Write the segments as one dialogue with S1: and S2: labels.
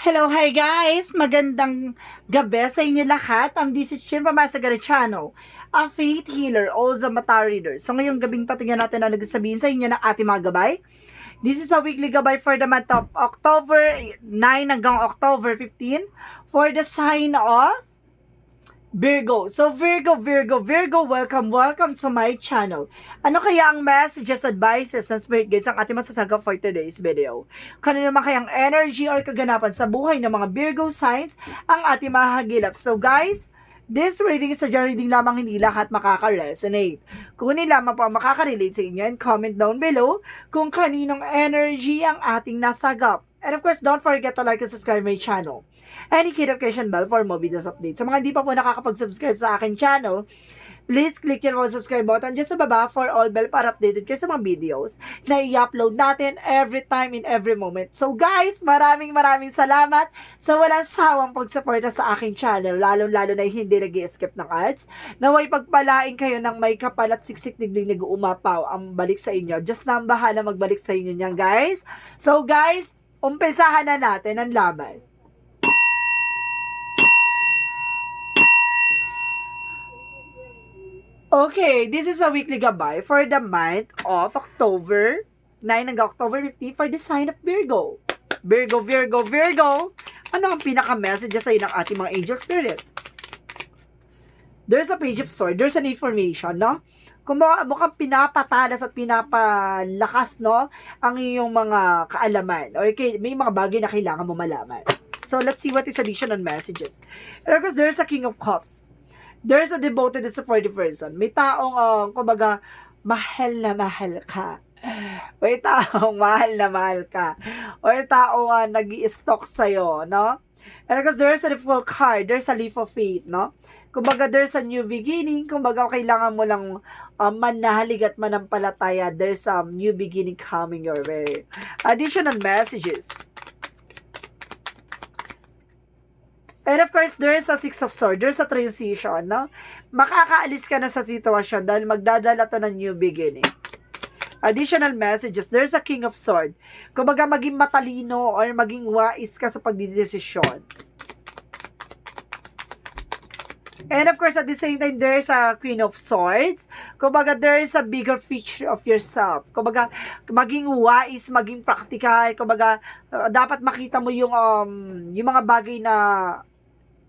S1: Hello, hi guys! Magandang gabi sa inyo lahat. This is Chin from Asagara Channel, a faith healer, also mata reader. So ngayong gabing patingnan natin na nagsasabihin sa inyo ng ating mga gabay. This is a weekly gabay for the month of October 9 hanggang October 15 for the sign of Virgo. So Virgo, welcome to my channel. Ano kaya ang messages, advices, and spirit guides ang ating masasagap for today's video? Kanino naman kayang energy or kaganapan sa buhay ng mga Virgo signs ang ating mahagilap? So guys, this reading is a general reading lamang, hindi lahat makaka-resonate. Kung hindi lamang po makaka-relate sa inyo, and comment down below kung kaninong energy ang ating nasagap. And of course, don't forget to like and subscribe my channel. And hit notification bell for more videos updates. Sa mga hindi pa po nakakapag-subscribe sa aking channel, please click yung subscribe button dyan sa baba for all bell para updated kayo sa mga videos na i-upload natin every time in every moment. So guys, maraming salamat sa walang sawang pagsuporta sa aking channel, lalo na hindi nag-i-skip ng ads. Naway pagpalain kayo ng may kapal at siksik digdig nag-uumapaw ang balik sa inyo. Just na ang bahala magbalik sa inyo niyan guys. So guys, umpisahan na natin ang laban. Okay, this is a weekly gabay for the month of October 9 hanggang October 15 for the sign of Virgo. Virgo. Ano ang pinaka-message sa ng ating mga angel spirit? There's a page of swords. There's an information, no? Kung mukhang pinapatalas at pinapalakas, no? Ang iyong mga kaalaman. Okay, may mga bagay na kailangan mo malaman. So, let's see what is additional messages. Because there's a King of Cups. There's a devoted and supportive person. May taong, kumbaga, mahal na mahal ka. May taong mahal na mahal ka. O may taong nag-i-stalk sa'yo, no? And because there's a full card, there's a leap of faith, no? Kumbaga, there's a new beginning. Kumbaga, kailangan mo lang manahalig at manampalataya. There's a new beginning coming your way. Additional messages. And of course, there's a Six of Swords. There's a transition, no? Makakaalis ka na sa sitwasyon dahil magdadala to ng new beginning. Additional messages. There's a King of Swords. Kumbaga, maging matalino or maging wais ka sa pagdidesisyon. And of course, at the same time, there's a Queen of Swords. Kumbaga, there is a bigger picture of yourself. Kumbaga, maging wise, maging practical. Kumbaga, dapat makita mo yung mga bagay na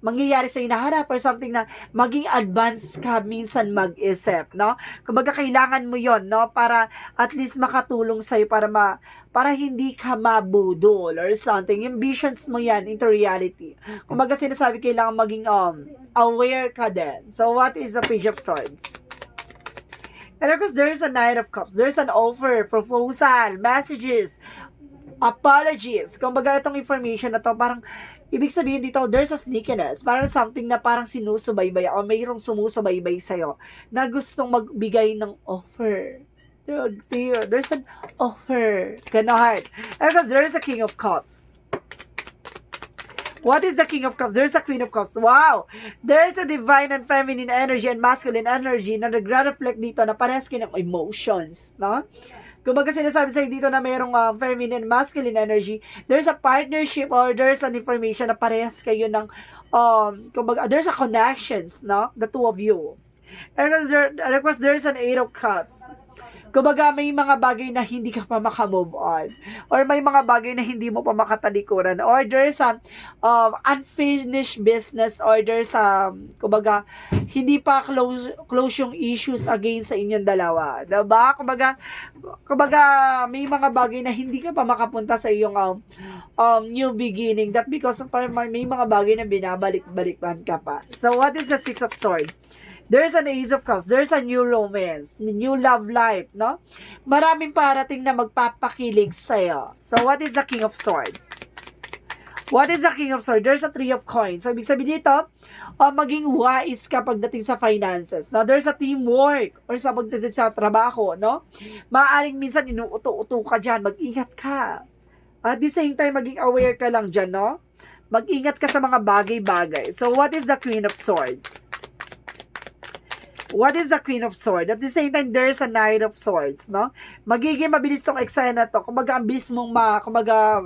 S1: mangyayari sa hinaharap or something na maging advanced ka minsan mag-isip, no? Kumbaga, kailangan mo yon, no? Para at least makatulong sa'yo para hindi ka mabudol or something. Yung visions mo yan into reality. Kumbaga, sinasabi kailangan maging aware ka din. So, what is the Page of Swords? And of course, there's a Knight of Cups. There's an offer, proposal, messages, apologies. Kumbaga, itong information na to, parang ibig sabihin dito, there's a sneakiness. Parang something na parang sinusubaybay o mayroong sumusubaybay sa'yo na gustong magbigay ng offer. There's an offer. Ganon. Because there's a King of Cups. What is the King of Cups? There's a Queen of Cups. Wow! There's a divine and feminine energy and masculine energy na nagre-reflect dito na parehas kayo ng emotions, no? Kumbaga sinasabi sa'yo dito na mayroong feminine, masculine energy, there's a partnership or there's an information na parehas kayo ng, kumbaga, there's a connections, no? The two of you. And of course, there's an Eight of Cups. Kumbaga, may mga bagay na hindi ka pa makamove on. Or may mga bagay na hindi mo pa makatalikuran. Or there's some unfinished business. Or there's kumbaga, hindi pa close yung issues against sa inyong dalawa. Diba? Kumbaga, may mga bagay na hindi ka pa makapunta sa iyong new beginning. That because may mga bagay na binabalik-balikan ka pa. So, what is the Six of Swords? There's an Ace of Cups. There's a new romance. New love life, no? Maraming parating na magpapakilig sa'yo. So, what is the King of Swords? What is the King of Swords? There's a Three of Coins. So, ibig sabihin dito, maging wise ka pagdating sa finances. No? There's a teamwork or sa pagdating sa trabaho, no? Maaaring minsan inuuto-uto ka dyan. Mag-ingat ka. At the same time, maging aware ka lang dyan, no? Mag-ingat ka sa mga bagay-bagay. So, what is the Queen of Swords? What is the Queen of Swords? At the same time, there's a Knight of Swords, no? Magiging mabilis tong eksena to. Kumbaga, ang bilis mong kumbaga,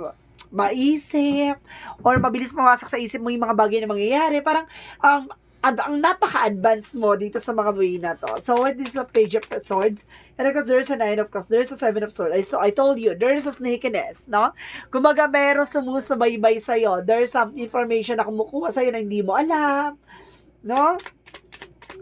S1: maisip, or mabilis mawasak sa isip mo yung mga bagay na mangyayari. Parang, ang napaka-advance mo dito sa mga way na to. So, what is the Page of Swords? And because there's a Nine of Cups, there's a Seven of Swords. So, I told you, there's a sneakiness, no? Kumbaga, meron sumusubaybay sa'yo. There's some information na kumukuha sa'yo na hindi mo alam, no?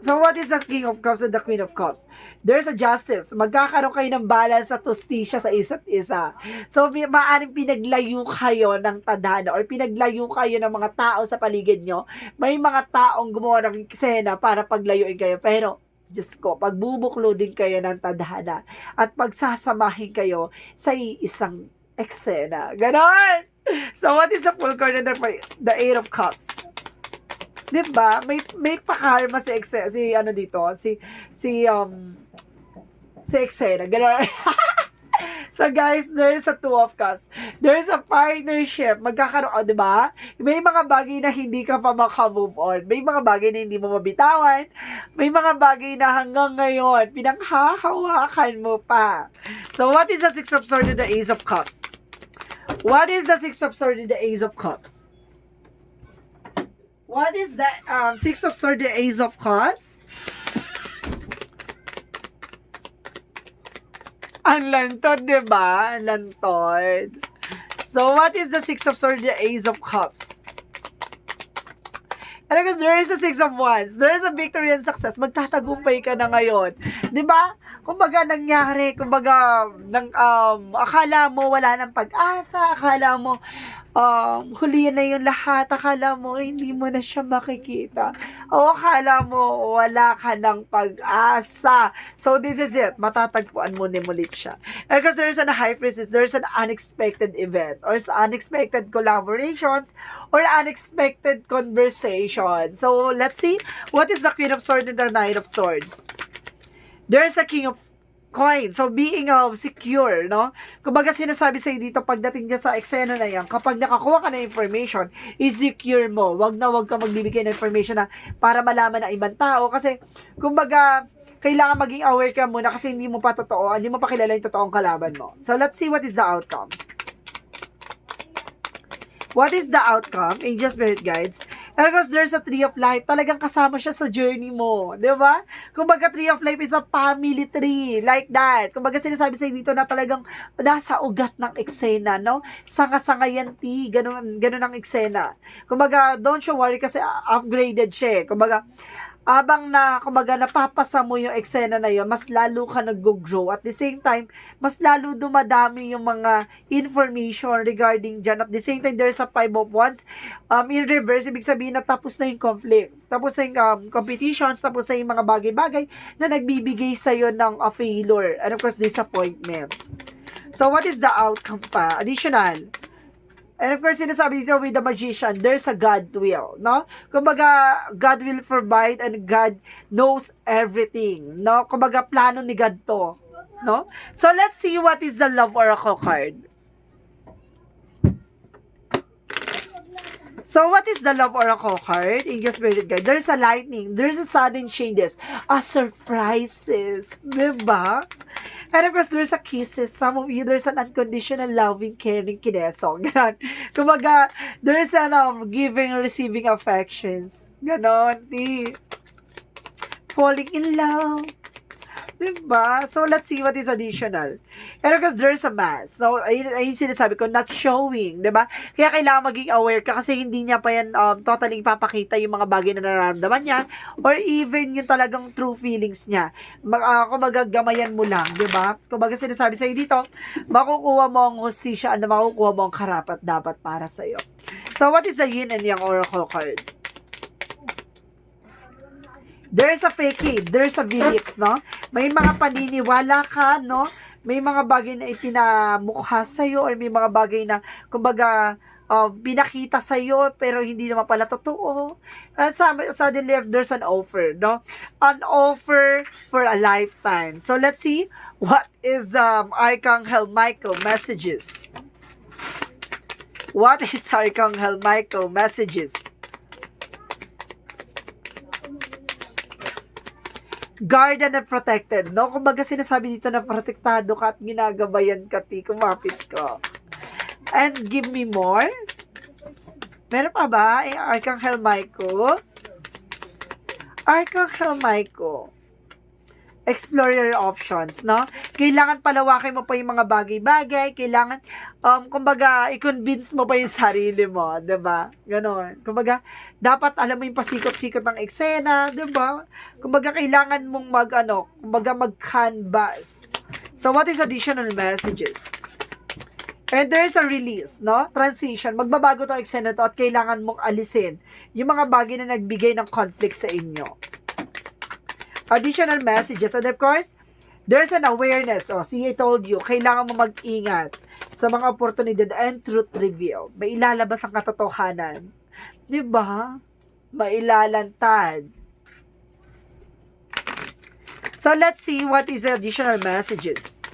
S1: So, what is the King of Cups and the Queen of Cups? There's a justice. Magkakaroon kayo ng balance at justisya sa isa't isa. So, maaaring pinaglayo kayo ng tadhana or pinaglayo kayo ng mga tao sa paligid nyo. May mga taong gumawa ng eksena para paglayuin kayo. Pero, Diyos ko, pagbubuklo din kayo ng tadhana at pagsasamahin kayo sa isang eksena. Ganon! So, what is the full card and the Eight of Cups? Diba? May pakarma si ano dito, si Exena. Gano'n. So guys, there's a Two of Cups. There's a partnership. Magkakaroon, diba? May mga bagay na hindi ka pa maka-move on. May mga bagay na hindi mo mabitawan. May mga bagay na hanggang ngayon, pinanghahawakan mo pa. So what is the Six of Swords and the Ace of Cups? What is the Six of Swords and the Ace of Cups? What is that? Six of Swords, the Ace of Cups? Ang lantod, diba? Ang lantod. So, what is the Six of Swords, the Ace of Cups? And because there is a Six of Wands, there is a victory and success. Magtatagumpay ka na ngayon. Diba? Kumbaga nangyari, kumbaga, akala mo wala ng pag-asa, akala mo, huli na yung lahat, akala mo hindi mo na siya makikita, o akala mo wala ka ng pag-asa. So this is it, matatagpuan mo ulit siya. And because there's an high priestess, there's an unexpected event, or unexpected collaborations, or unexpected conversation. So let's see, what is the Queen of Swords and the Knight of Swords? There's a King of Coins. So, being secure, no? Kumbaga sinasabi sa'yo dito, pagdating dyan sa eksena na yan, kapag nakakuha ka na information, i-secure mo. Wag ka magbibigay ng information na para malaman ng ibang tao. Kasi, kumbaga, kailangan maging aware ka muna kasi hindi mo pa totoo, hindi mo pa kilala yung totoong kalaban mo. So, let's see what is the outcome. What is the outcome? Angel Spirit Guides. And because there's a Tree of Life, talagang kasama siya sa journey mo. Di ba? Kumbaga, Tree of Life is a family tree. Like that. Kumbaga, sinasabi sa'yo dito na talagang nasa ugat ng eksena, no? Sanga-sangayanti. Ganun ang eksena. Kumbaga, don't you worry kasi upgraded siya. Kumbaga, abang kumbaga, napapasa mo yung eksena na yun, mas lalo ka nag-grow. At the same time, mas lalo dumadami yung mga information regarding dyan. At the same time, there's a Five of Wands. In reverse, ibig sabihin na tapos na yung conflict. Tapos na yung competitions, tapos na yung mga bagay-bagay na nagbibigay sa'yo ng failure. And of course, disappointment. So, what is the outcome pa? Additional. And of course, sinasabi dito with the Magician, there's a God will, no? Kumbaga, God will provide and God knows everything, no? Kumbaga, plano ni God to, no? So, let's see what is the Love Oracle card. So, what is the Love Oracle card? In your spirit guide, there's a lightning, there's a sudden changes, a surprises, diba? And of course, there's a kisses. Some of you, there's an unconditional loving, caring kinesong. Ganon. Kumbaga, there's an giving and receiving affections. Ganon. Falling in love. Diba? So, let's see what is additional. And of course, there's a mass. So, ayun sinasabi ko, not showing. Diba? Kaya kailangan maging aware ka kasi hindi niya pa yan totally ipapakita yung mga bagay na nararamdaman niya or even yung talagang true feelings niya. Kumbaga, gamayan mo lang. Diba? Kumbaga, sinasabi sa'yo dito, makukuha mo ang hustisya at makukuha mo ang karapat dapat para sa'yo. So, what is the yin and yang oracle card? There's a fake, there's a beliefs, no? May mga paniniwala ka, no? May mga bagay na ipinamukha sa'yo or may mga bagay na, kumbaga, pinakita sa'yo pero hindi naman pala totoo. Suddenly, there's an offer, no? An offer for a lifetime. So, let's see what is Archangel Michael messages. What is Archangel Michael messages? Guarded and protected, no? Kumbaga sinasabi dito na protektado ka at ginagabayan ka, kumapit ka. And give me more. Meron pa ba? Archangel Michael. Archangel Michael. Explore your options, no? Kailangan palawakin mo pa yung mga bagay-bagay, kailangan, kumbaga, i-convince mo pa yung sarili mo, diba? Ganon. Kumbaga, dapat alam mo yung pasikot-sikot ng eksena, diba? Kumbaga, kailangan mong mag-canvas. So, what is additional messages? And there is a release, no? Transition. Magbabago tong eksena to at kailangan mong alisin yung mga bagay na nagbigay ng conflict sa inyo. Additional messages. And of course, there's an awareness. Oh, see, I told you, kailangan mo mag-ingat sa mga oportunidad and truth reveal. May ilalabas ang katotohanan. Diba? Mailalantad. So, let's see what is the additional messages.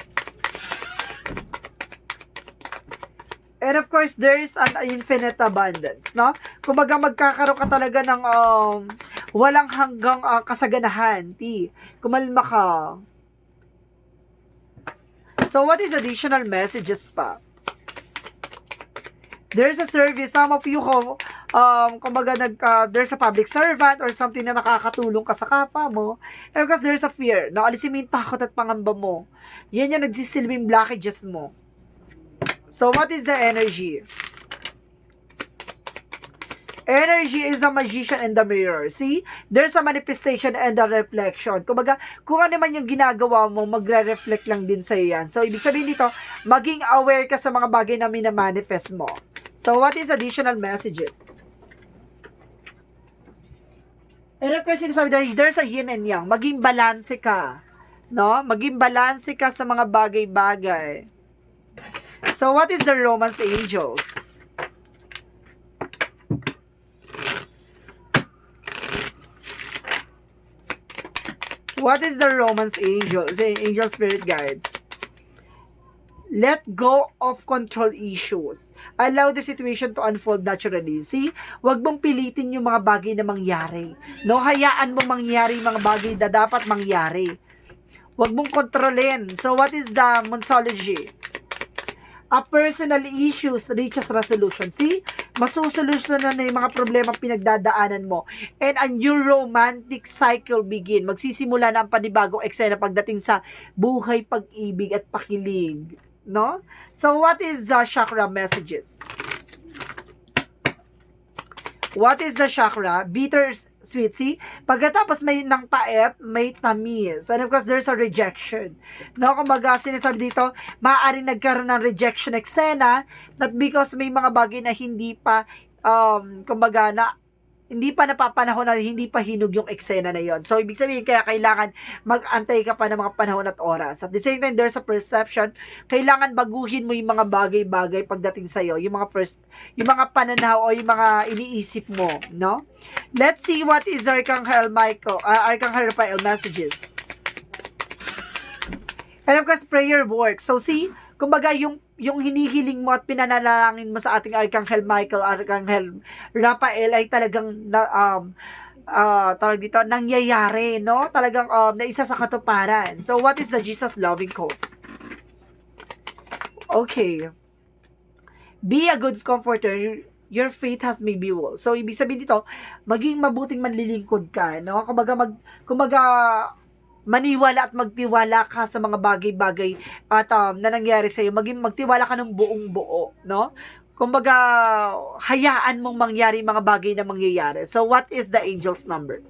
S1: And of course, there is an infinite abundance, no? Kumbaga magkakaroon ka talaga ng walang hanggang kasaganahan, kumalma ka. So, what is additional messages pa? There's a service. Some of you, kumbaga, there's a public servant or something na nakakatulong ka sa kapwa mo. And because there's a fear. No? Alisin mo yung takot at pangamba mo. Yan yung nagsisilbing blockages mo. So, what is the energy? Energy is a magician in the mirror. See? There's a manifestation and a reflection. Kumbaga, kung ano man yung ginagawa mo, magre-reflect lang din sa'yo yan. So, ibig sabihin dito, maging aware ka sa mga bagay na minamanifest mo. So, what is additional messages? And of course, sinasabi dahil there's a yin and yang. Maging balanse ka. No? Maging balanse ka sa mga bagay-bagay. So, what is the Romance Angels? What is the Romance Angels? Angel Spirit Guides. Let go of control issues. Allow the situation to unfold naturally. See? Huwag mong pilitin yung mga bagay na mangyari. No? Hayaan mo mangyari yung mga bagay na dapat mangyari. Huwag mong kontrolin. So, what is the Monsology? A personal issues reaches resolution. See? Masusolusyonan na yung mga problema pinagdadaanan mo. And a new romantic cycle begin. Magsisimula na ang panibagong eksena pagdating sa buhay, pag-ibig at pakilig. No? So, what is the chakra messages? What is the chakra? Bitter sweet. See? Pagkatapos may ng pait, may tamis. And of course, there's a rejection. No? Kumbaga, sinasabi dito, maaaring nagkaroon ng rejection eksena, not because may mga bagay na hindi pa, kumbaga, na hindi pa napapanahon na hindi pa hinog yung eksena na yon. So, ibig sabihin, kaya kailangan mag-antay ka pa ng mga panahon at oras. At the same time, there's a perception. Kailangan baguhin mo yung mga bagay-bagay pagdating sa'yo. Yung mga pananaw o yung mga iniisip mo. No? Let's see what is Archangel Raphael messages. And of course, prayer works. So, see, kumbaga, yung hinihiling mo at pinanalangin mo sa ating Archangel Michael, Archangel Raphael ay talagang tawag dito, nangyayari, no? Talagang na isa sa katuparan. So, what is the Jesus loving quotes? Okay. Be a good comforter. Your faith has made me whole. So, ibig sabihin dito, maging mabuting manlilingkod ka, no? Kumbaga, maniwala at magtiwala ka sa mga bagay-bagay at na nangyari sa iyo. Magtiwala ka ng buong buo, no? Kumbaga, hayaan mong mangyari mga bagay na mangyayari. So, what is the angel's number?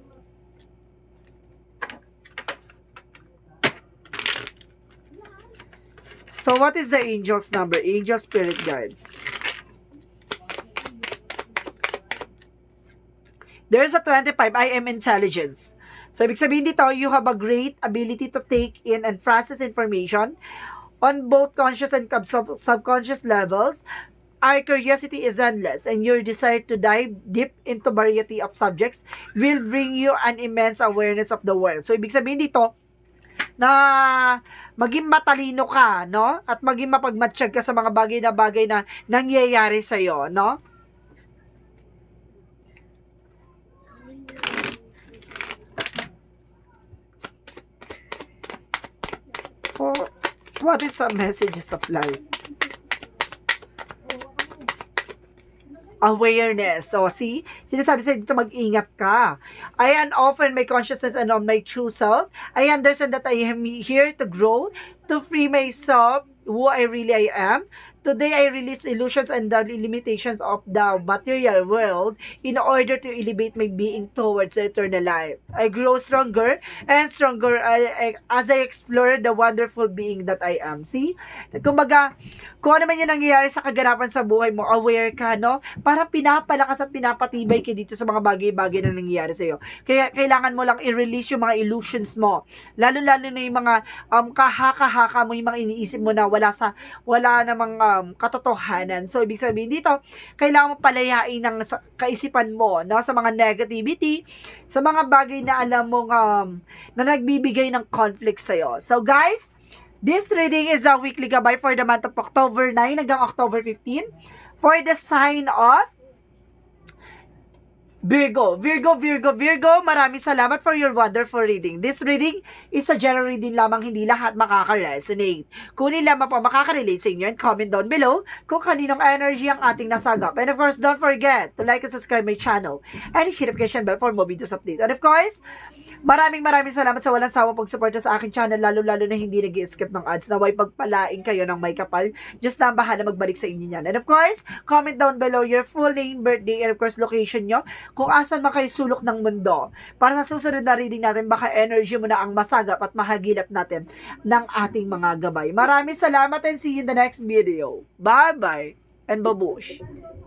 S1: So, what is the angel's number? Angel Spirit Guides. There's a 25. I am intelligence. So, ibig sabihin dito, you have a great ability to take in and process information on both conscious and subconscious levels. Our curiosity is endless, and your desire to dive deep into variety of subjects will bring you an immense awareness of the world. So, ibig sabihin dito, na maging matalino ka, no? At maging mapagmatsyag ka sa mga bagay na nangyayari sa'yo, no? What is the messages of life? awareness. So, see? Sinasabi sa dito, mag-ingat ka. I am often my consciousness and on my true self. I understand that I am here to grow, to free myself, who I really am. Today, I release illusions and the limitations of the material world in order to elevate my being towards the eternal life. I grow stronger and stronger as I explore the wonderful being that I am. See? Kumbaga, kung ano man yung nangyayari sa kaganapan sa buhay mo, aware ka, no? Para pinapalakas at pinapatibay ka dito sa mga bagay-bagay na nangyayari sa'yo. Kaya kailangan mo lang i-release yung mga illusions mo. Lalo-lalo na yung mga kahaka-haka mo, yung mga iniisip mo na wala namang katotohanan. So, ibig sabihin dito, kailangan mo palayain ng kaisipan mo, no? Sa mga negativity, sa mga bagay na alam mo na nagbibigay ng conflict sa'yo. So, guys, this reading is a weekly gabay for the month of October 9 hanggang October 15 for the sign of Virgo. Maraming salamat for your wonderful reading. This reading is a general reading lamang, hindi lahat makaka-resonate. Kung hindi lamang pa makaka-relate sa inyo, and comment down below kung kaninong energy ang ating nasagap. And of course, don't forget to like and subscribe my channel and hit notification bell for more videos update. And of course, maraming salamat sa walang sawa pagsuporta sa aking channel, lalo-lalo na hindi nag-skip ng ads. Naway pagpalain kayo ng may kapal. Just na bahala magbalik sa inyo yan. And of course, comment down below your full name, birthday, and of course, location nyo. Kung asan man kayo sulok ng mundo. Para sa susunod na reading natin, baka energy mo na ang masagap at mahagilap natin ng ating mga gabay. Maraming salamat and see you in the next video. Bye-bye and babush!